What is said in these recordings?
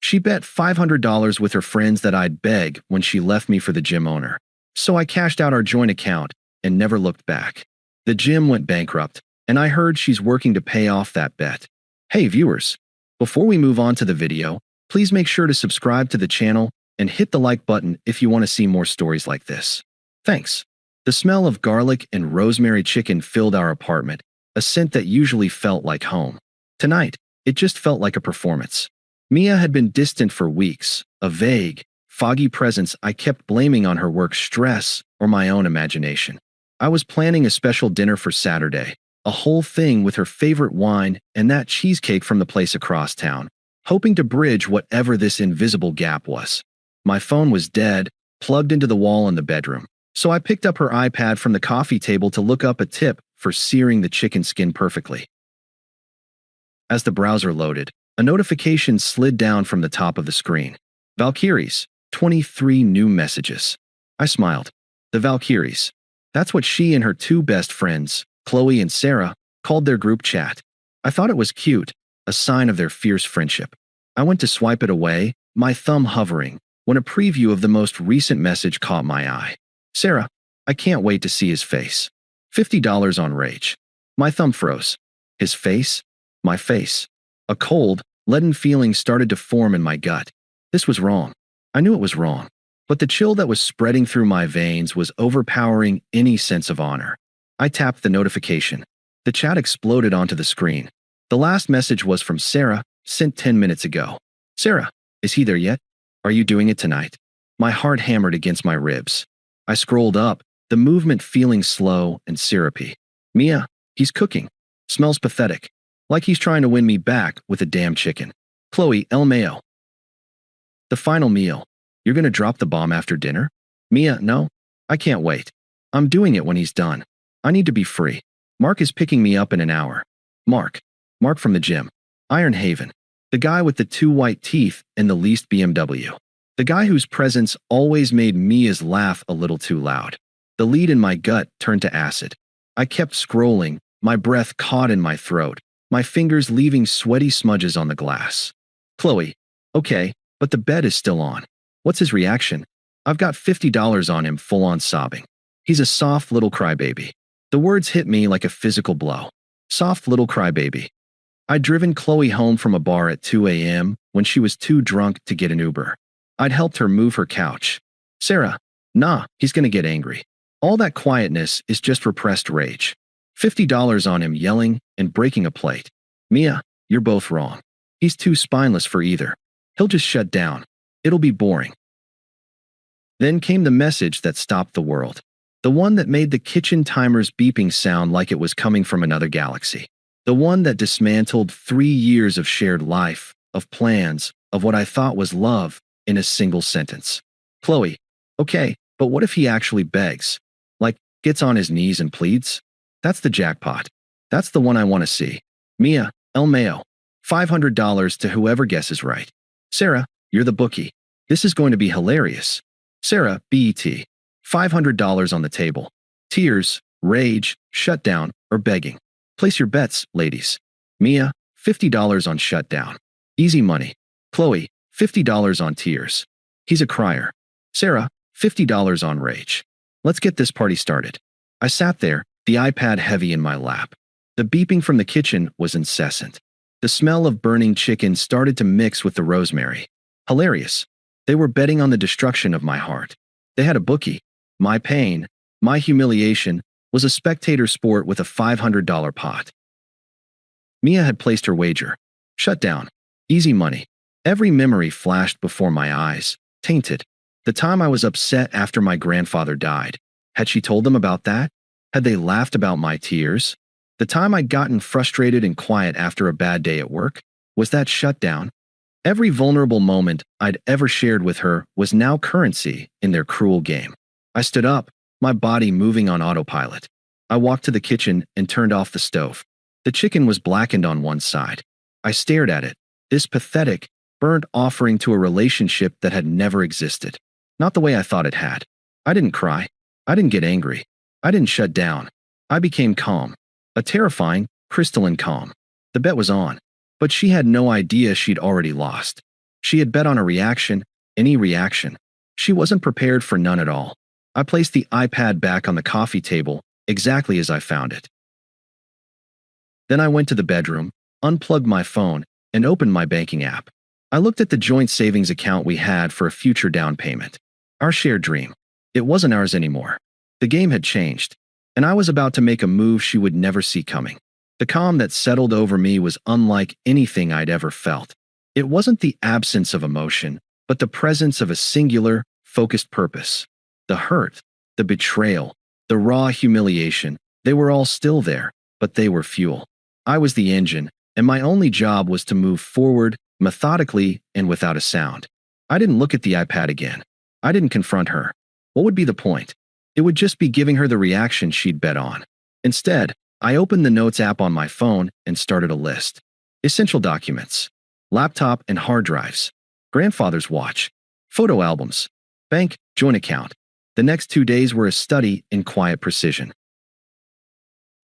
She bet $500 with her friends that I'd beg when she left me for the gym owner. So I cashed out our joint account and never looked back. The gym went bankrupt, and I heard she's working to pay off that bet. Hey viewers, before we move on to the video, please make sure to subscribe to the channel and hit the like button if you want to see more stories like this. Thanks. The smell of garlic and rosemary chicken filled our apartment, a scent that usually felt like home. Tonight, it just felt like a performance. Mia had been distant for weeks, a vague, foggy presence I kept blaming on her work stress or my own imagination. I was planning a special dinner for Saturday, a whole thing with her favorite wine and that cheesecake from the place across town, hoping to bridge whatever this invisible gap was. My phone was dead, plugged into the wall in the bedroom, so I picked up her iPad from the coffee table to look up a tip for searing the chicken skin perfectly. As the browser loaded, a notification slid down from the top of the screen. Valkyries, 23 new messages. I smiled. The Valkyries. That's what she and her two best friends, Qley and Sarah, called their group chat. I thought it was cute, a sign of their fierce friendship. I went to swipe it away, my thumb hovering, when a preview of the most recent message caught my eye. Sarah, I can't wait to see his face. $50 on Rage. My thumb froze. His face? My face. A cold, leaden feeling started to form in my gut. This was wrong. I knew it was wrong. But the chill that was spreading through my veins was overpowering any sense of honor. I tapped the notification. The chat exploded onto the screen. The last message was from Sarah, sent 10 minutes ago. Sarah, is he there yet? Are you doing it tonight? My heart hammered against my ribs. I scrolled up, the movement feeling slow and syrupy. Mia, he's cooking. Smells pathetic. Like he's trying to win me back with a damn chicken. Qley, El Mayo. The final meal. You're gonna drop the bomb after dinner? Mia, no. I can't wait. I'm doing it when he's done. I need to be free. Mark is picking me up in an hour. Mark. Mark from the gym. Iron Haven. The guy with the 2 white teeth and the leased BMW. The guy whose presence always made Mia's laugh a little too loud. The lead in my gut turned to acid. I kept scrolling, my breath caught in my throat, my fingers leaving sweaty smudges on the glass. Qley, okay, but the bed is still on. What's his reaction? I've got $50 on him full-on sobbing. He's a soft little crybaby. The words hit me like a physical blow. Soft little crybaby. I'd driven Qley home from a bar at 2 a.m. when she was too drunk to get an Uber. I'd helped her move her couch. Sarah, nah, he's gonna get angry. All that quietness is just repressed rage. $50 on him yelling and breaking a plate. Mia, you're both wrong. He's too spineless for either. He'll just shut down. It'll be boring. Then came the message that stopped the world. The one that made the kitchen timer's beeping sound like it was coming from another galaxy. The one that dismantled 3 years of shared life, of plans, of what I thought was love in a single sentence. Qley, okay, but what if he actually begs? Like, gets on his knees and pleads? That's the jackpot. That's the one I want to see. Mia, El Mayo. $500 to whoever guesses right. Sarah, you're the bookie. This is going to be hilarious. Sarah, BET. $500 on the table. Tears, rage, shutdown, or begging. Place your bets, ladies. Mia, $50 on shutdown. Easy money. Qley, $50 on tears. He's a crier. Sarah, $50 on rage. Let's get this party started. I sat there, the iPad heavy in my lap. The beeping from the kitchen was incessant. The smell of burning chicken started to mix with the rosemary. Hilarious. They were betting on the destruction of my heart. They had a bookie. My pain, my humiliation, was a spectator sport with a $500 pot. Mia had placed her wager. Shut down. Easy money. Every memory flashed before my eyes, tainted. The time I was upset after my grandfather died. Had she told them about that? Had they laughed about my tears? The time I'd gotten frustrated and quiet after a bad day at work? Was that shut down? Every vulnerable moment I'd ever shared with her was now currency in their cruel game. I stood up, my body moving on autopilot. I walked to the kitchen and turned off the stove. The chicken was blackened on one side. I stared at it, this pathetic, burnt offering to a relationship that had never existed. Not the way I thought it had. I didn't cry. I didn't get angry. I didn't shut down. I became calm. A terrifying, crystalline calm. The bet was on. But she had no idea she'd already lost. She had bet on a reaction, any reaction. She wasn't prepared for none at all. I placed the iPad back on the coffee table, exactly as I found it. Then I went to the bedroom, unplugged my phone, and opened my banking app. I looked at the joint savings account we had for a future down payment. Our shared dream. It wasn't ours anymore. The game had changed, and I was about to make a move she would never see coming. The calm that settled over me was unlike anything I'd ever felt. It wasn't the absence of emotion, but the presence of a singular, focused purpose. The hurt, the betrayal, the raw humiliation, they were all still there, but they were fuel. I was the engine, and my only job was to move forward, methodically and without a sound. I didn't look at the iPad again. I didn't confront her. What would be the point? It would just be giving her the reaction she'd bet on. Instead, I opened the Notes app on my phone and started a list. Essential documents, laptop and hard drives, grandfather's watch, photo albums, bank, joint account. The next 2 days were a study in quiet precision.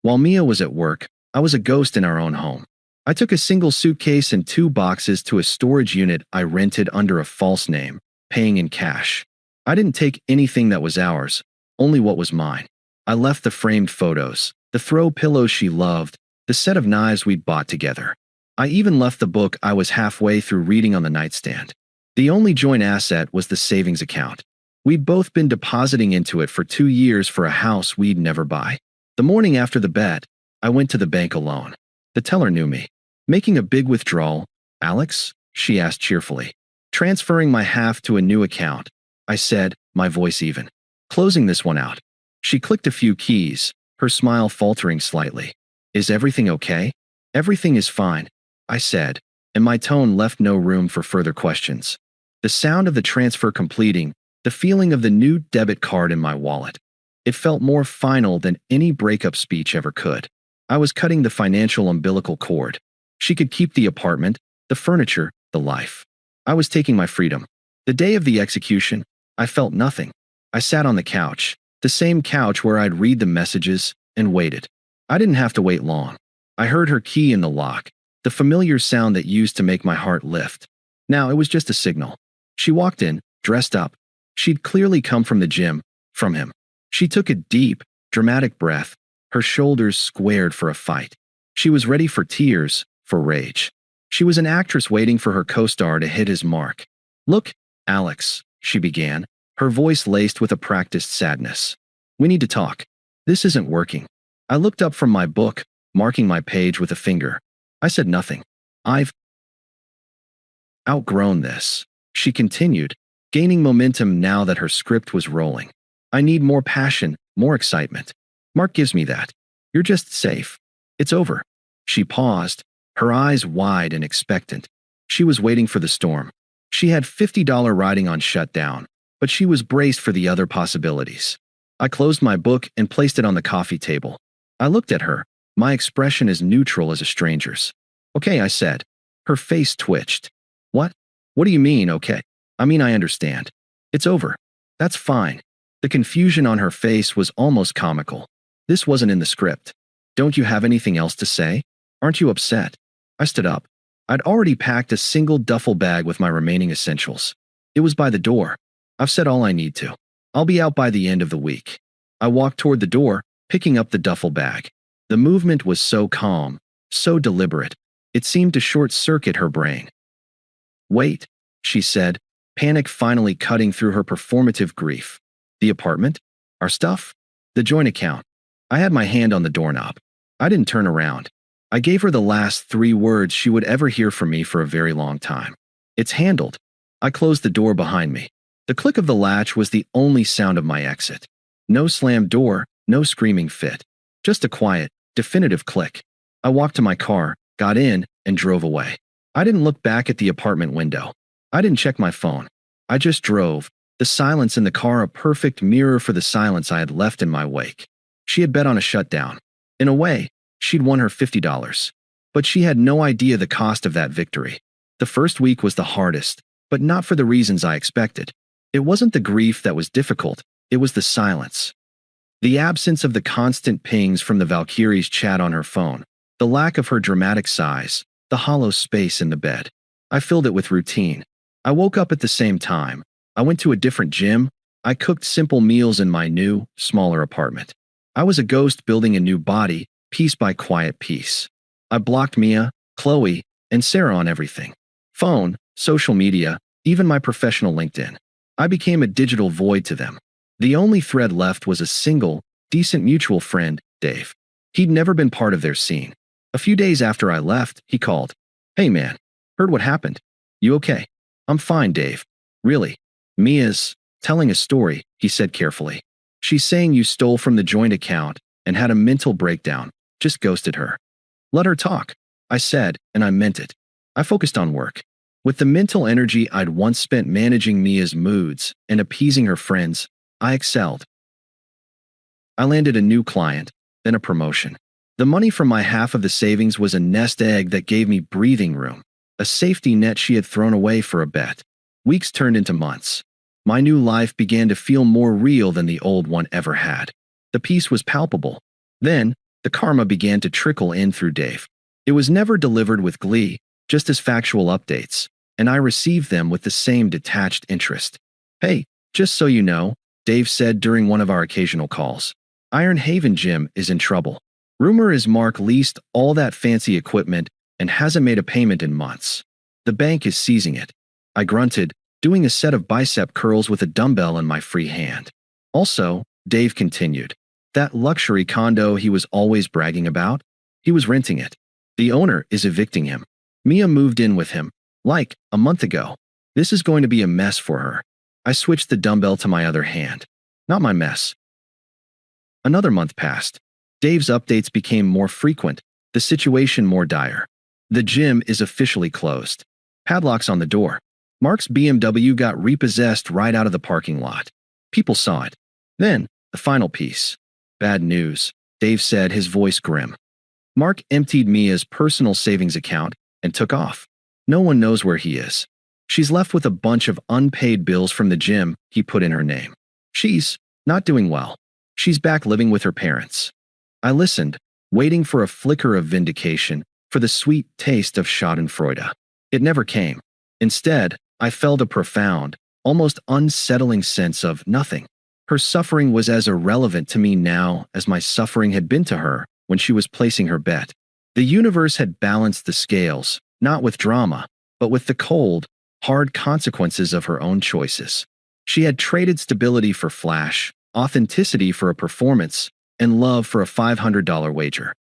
While Mia was at work, I was a ghost in our own home. I took a single suitcase and 2 boxes to a storage unit I rented under a false name, paying in cash. I didn't take anything that was ours, only what was mine. I left the framed photos, the throw pillows she loved, the set of knives we'd bought together. I even left the book I was halfway through reading on the nightstand. The only joint asset was the savings account. We'd both been depositing into it for 2 years for a house we'd never buy. The morning after the bet, I went to the bank alone. The teller knew me. Making a big withdrawal, "Alex?" she asked cheerfully. "Transferring my half to a new account," I said, my voice even. "Closing this one out." She clicked a few keys, her smile faltering slightly. "Is everything okay?" "Everything is fine," I said, and my tone left no room for further questions. The sound of the transfer completing, the feeling of the new debit card in my wallet. It felt more final than any breakup speech ever could. I was cutting the financial umbilical cord. She could keep the apartment, the furniture, the life. I was taking my freedom. The day of the execution, I felt nothing. I sat on the couch, the same couch where I'd read the messages, and waited. I didn't have to wait long. I heard her key in the lock, the familiar sound that used to make my heart lift. Now it was just a signal. She walked in, dressed up. She'd clearly come from the gym, from him. She took a deep, dramatic breath, her shoulders squared for a fight. She was ready for tears, for rage. She was an actress waiting for her co-star to hit his mark. "Look, Alex," she began, her voice laced with a practiced sadness. "We need to talk. This isn't working." I looked up from my book, marking my page with a finger. I said nothing. "I've outgrown this," she continued, gaining momentum now that her script was rolling. "I need more passion, more excitement. Mark gives me that. You're just safe. It's over." She paused, her eyes wide and expectant. She was waiting for the storm. She had $50 riding on shutdown, but she was braced for the other possibilities. I closed my book and placed it on the coffee table. I looked at her, my expression as neutral as a stranger's. "Okay," I said. Her face twitched. "What? What do you mean, okay?" "I mean, I understand. It's over. That's fine." The confusion on her face was almost comical. This wasn't in the script. "Don't you have anything else to say? Aren't you upset?" I stood up. I'd already packed a single duffel bag with my remaining essentials. It was by the door. "I've said all I need to. I'll be out by the end of the week." I walked toward the door, picking up the duffel bag. The movement was so calm, so deliberate, it seemed to short-circuit her brain. "Wait," she said, panic finally cutting through her performative grief. "The apartment? Our stuff? The joint account?" I had my hand on the doorknob. I didn't turn around. I gave her the last 3 words she would ever hear from me for a very long time. "It's handled." I closed the door behind me. The click of the latch was the only sound of my exit. No slammed door, no screaming fit. Just a quiet, definitive click. I walked to my car, got in, and drove away. I didn't look back at the apartment window. I didn't check my phone. I just drove, the silence in the car a perfect mirror for the silence I had left in my wake. She had bet on a shutdown. In a way, she'd won her $50. But she had no idea the cost of that victory. The first week was the hardest, but not for the reasons I expected. It wasn't the grief that was difficult, it was the silence. The absence of the constant pings from the Valkyrie's chat on her phone, the lack of her dramatic sighs, the hollow space in the bed. I filled it with routine. I woke up at the same time. I went to a different gym. I cooked simple meals in my new, smaller apartment. I was a ghost building a new body, piece by quiet piece. I blocked Mia, Qley, and Sarah on everything. Phone, social media, even my professional LinkedIn. I became a digital void to them. The only thread left was a single, decent mutual friend, Dave. He'd never been part of their scene. A few days after I left, he called. "Hey man, heard what happened. You okay?" "I'm fine, Dave." "Really?" "Mia's telling a story," he said carefully. "She's saying you stole from the joint account and had a mental breakdown, just ghosted her." "Let her talk," I said, and I meant it. I focused on work. With the mental energy I'd once spent managing Mia's moods and appeasing her friends, I excelled. I landed a new client, then a promotion. The money from my half of the savings was a nest egg that gave me breathing room, a safety net she had thrown away for a bet. Weeks turned into months. My new life began to feel more real than the old one ever had. The peace was palpable. Then, the karma began to trickle in through Dave. It was never delivered with glee, just as factual updates, and I received them with the same detached interest. "Hey, just so you know," Dave said during one of our occasional calls, "Iron Haven Gym is in trouble. Rumor is Mark leased all that fancy equipment and hasn't made a payment in months. The bank is seizing it." I grunted, doing a set of bicep curls with a dumbbell in my free hand. "Also," Dave continued, "that luxury condo he was always bragging about? He was renting it. The owner is evicting him. Mia moved in with him, like, a month ago. This is going to be a mess for her." I switched the dumbbell to my other hand. "Not my mess." Another month passed. Dave's updates became more frequent, the situation more dire. "The gym is officially closed. Padlocks on the door. Mark's BMW got repossessed right out of the parking lot. People saw it." Then, the final piece. "Bad news," Dave said, his voice grim. "Mark emptied Mia's personal savings account and took off. No one knows where he is. She's left with a bunch of unpaid bills from the gym he put in her name. She's not doing well. She's back living with her parents." I listened, waiting for a flicker of vindication, for the sweet taste of schadenfreude. It never came. Instead, I felt a profound, almost unsettling sense of nothing. Her suffering was as irrelevant to me now as my suffering had been to her when she was placing her bet. The universe had balanced the scales, not with drama, but with the cold, hard consequences of her own choices. She had traded stability for flash, authenticity for a performance, and love for a $500 wager.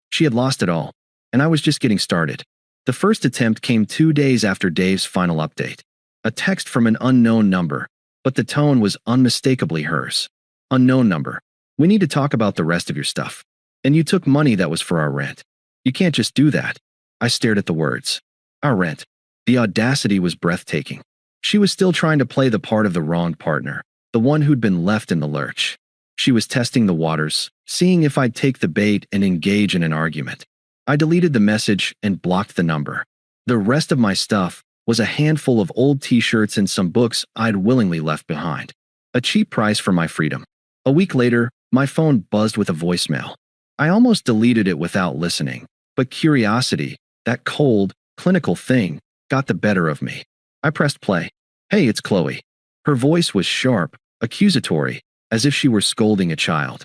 She had lost it all, and I was just getting started. The first attempt came 2 days after Dave's final update. A text from an unknown number, but the tone was unmistakably hers. "Unknown number. We need to talk about the rest of your stuff. And you took money that was for our rent. You can't just do that." I stared at the words. Our rent. The audacity was breathtaking. She was still trying to play the part of the wronged partner, the one who'd been left in the lurch. She was testing the waters, seeing if I'd take the bait and engage in an argument. I deleted the message and blocked the number. The rest of my stuff was a handful of old t-shirts and some books I'd willingly left behind. A cheap price for my freedom. A week later, my phone buzzed with a voicemail. I almost deleted it without listening, but curiosity, that cold, clinical thing, got the better of me. I pressed play. "Hey, it's Qley." Her voice was sharp, accusatory, as if she were scolding a child.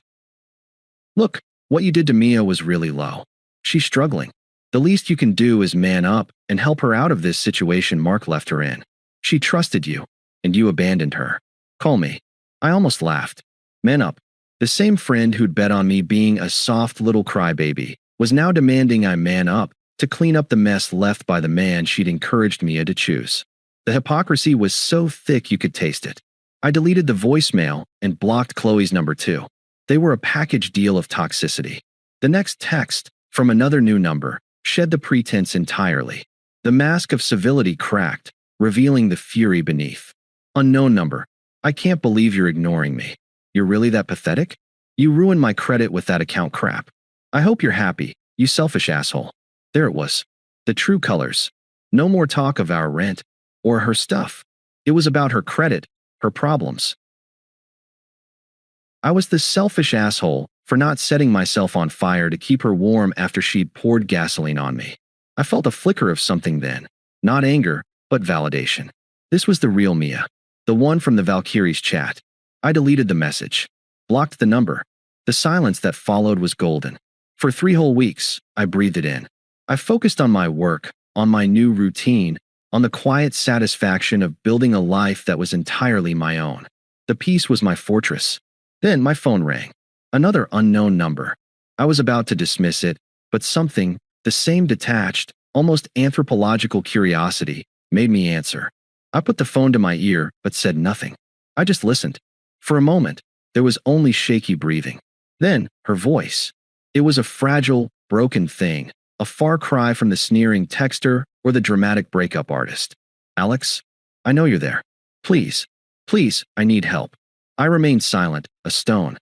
"Look, what you did to Mia was really low. She's struggling. The least you can do is man up and help her out of this situation Mark left her in. She trusted you, and you abandoned her. Call me." I almost laughed. Man up. The same friend who'd bet on me being a soft little crybaby was now demanding I man up to clean up the mess left by the man she'd encouraged Mia to choose. The hypocrisy was so thick you could taste it. I deleted the voicemail and blocked Qley's number too. They were a package deal of toxicity. The next text, from another new number, shed the pretense entirely. The mask of civility cracked, revealing the fury beneath. "Unknown number. I can't believe you're ignoring me. You're really that pathetic? You ruined my credit with that account crap. I hope you're happy, you selfish asshole." There it was. The true colors. No more talk of our rent or her stuff. It was about her credit, her problems. I was the selfish asshole for not setting myself on fire to keep her warm after she'd poured gasoline on me. I felt a flicker of something then. Not anger, but validation. This was the real Mia, the one from the Valkyrie's chat. I deleted the message, blocked the number. The silence that followed was golden. For 3 whole weeks, I breathed it in. I focused on my work, on my new routine, on the quiet satisfaction of building a life that was entirely my own. The peace was my fortress. Then my phone rang. Another unknown number. I was about to dismiss it, but something, the same detached, almost anthropological curiosity, made me answer. I put the phone to my ear but said nothing. I just listened. For a moment, there was only shaky breathing. Then, her voice. It was a fragile, broken thing, a far cry from the sneering texter or the dramatic breakup artist. Alex, I know you're there. Please, please, I need help. I remained silent, a stone.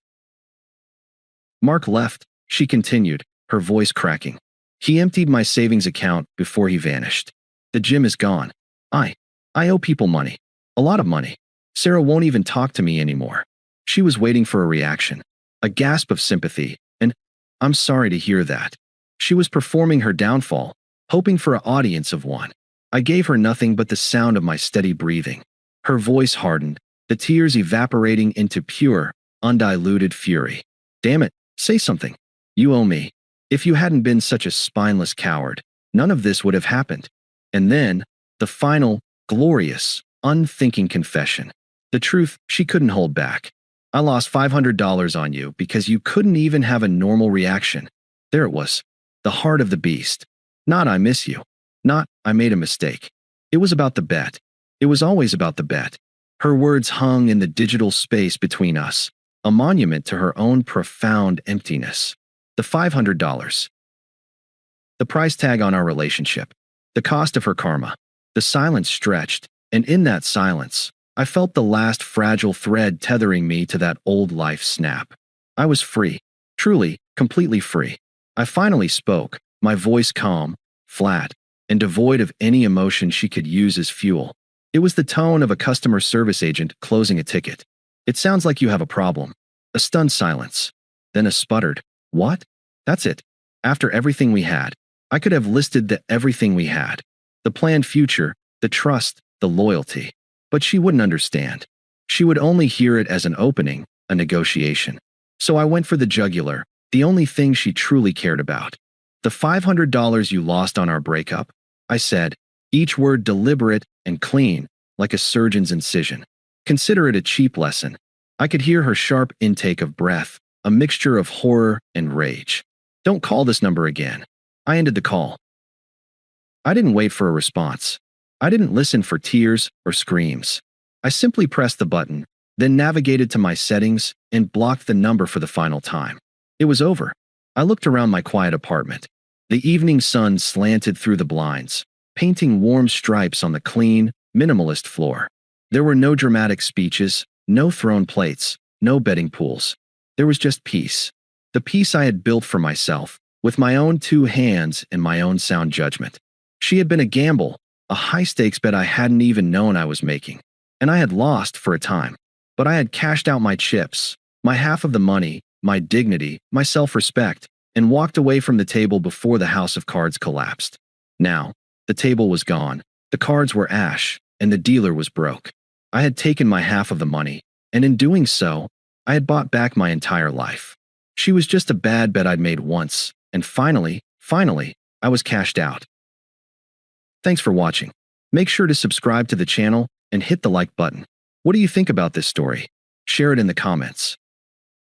Mark left, she continued, her voice cracking. He emptied my savings account before he vanished. The gym is gone. I owe people money. A lot of money. Sarah won't even talk to me anymore. She was waiting for a reaction, a gasp of sympathy, and I'm sorry to hear that. She was performing her downfall, hoping for an audience of one. I gave her nothing but the sound of my steady breathing. Her voice hardened, the tears evaporating into pure, undiluted fury. Damn it, say something. You owe me. If you hadn't been such a spineless coward, none of this would have happened. And then, the final, glorious, unthinking confession. The truth she couldn't hold back. I lost $500 on you because you couldn't even have a normal reaction. There it was. The heart of the beast. Not I miss you. Not I made a mistake. It was about the bet. It was always about the bet. Her words hung in the digital space between us, a monument to her own profound emptiness. The $500. The price tag on our relationship. The cost of her karma. The silence stretched, and in that silence, I felt the last fragile thread tethering me to that old life snap. I was free. Truly, completely free. I finally spoke, my voice calm, flat, and devoid of any emotion she could use as fuel. It was the tone of a customer service agent closing a ticket. It sounds like you have a problem. A stunned silence. Then a sputtered, what? That's it. After everything we had. I could have listed the everything we had. The planned future, the trust, the loyalty. But she wouldn't understand. She would only hear it as an opening, a negotiation. So I went for the jugular, the only thing she truly cared about. The $500 you lost on our breakup, I said, each word deliberate and clean, like a surgeon's incision. Consider it a cheap lesson. I could hear her sharp intake of breath, a mixture of horror and rage. Don't call this number again. I ended the call. I didn't wait for a response. I didn't listen for tears or screams. I simply pressed the button, then navigated to my settings and blocked the number for the final time. It was over. I looked around my quiet apartment. The evening sun slanted through the blinds, painting warm stripes on the clean, minimalist floor. There were no dramatic speeches, no thrown plates, no betting pools. There was just peace. The peace I had built for myself, with my own 2 hands and my own sound judgment. She had been a gamble, a high-stakes bet I hadn't even known I was making. And I had lost for a time. But I had cashed out my chips, my half of the money, my dignity, my self-respect, and walked away from the table before the house of cards collapsed. Now, the table was gone, the cards were ash, and the dealer was broke. I had taken my half of the money, and in doing so, I had bought back my entire life. She was just a bad bet I'd made once, and finally, I was cashed out. Thanks for watching. Make sure to subscribe to the channel and hit the like button. What do you think about this story? Share it in the comments.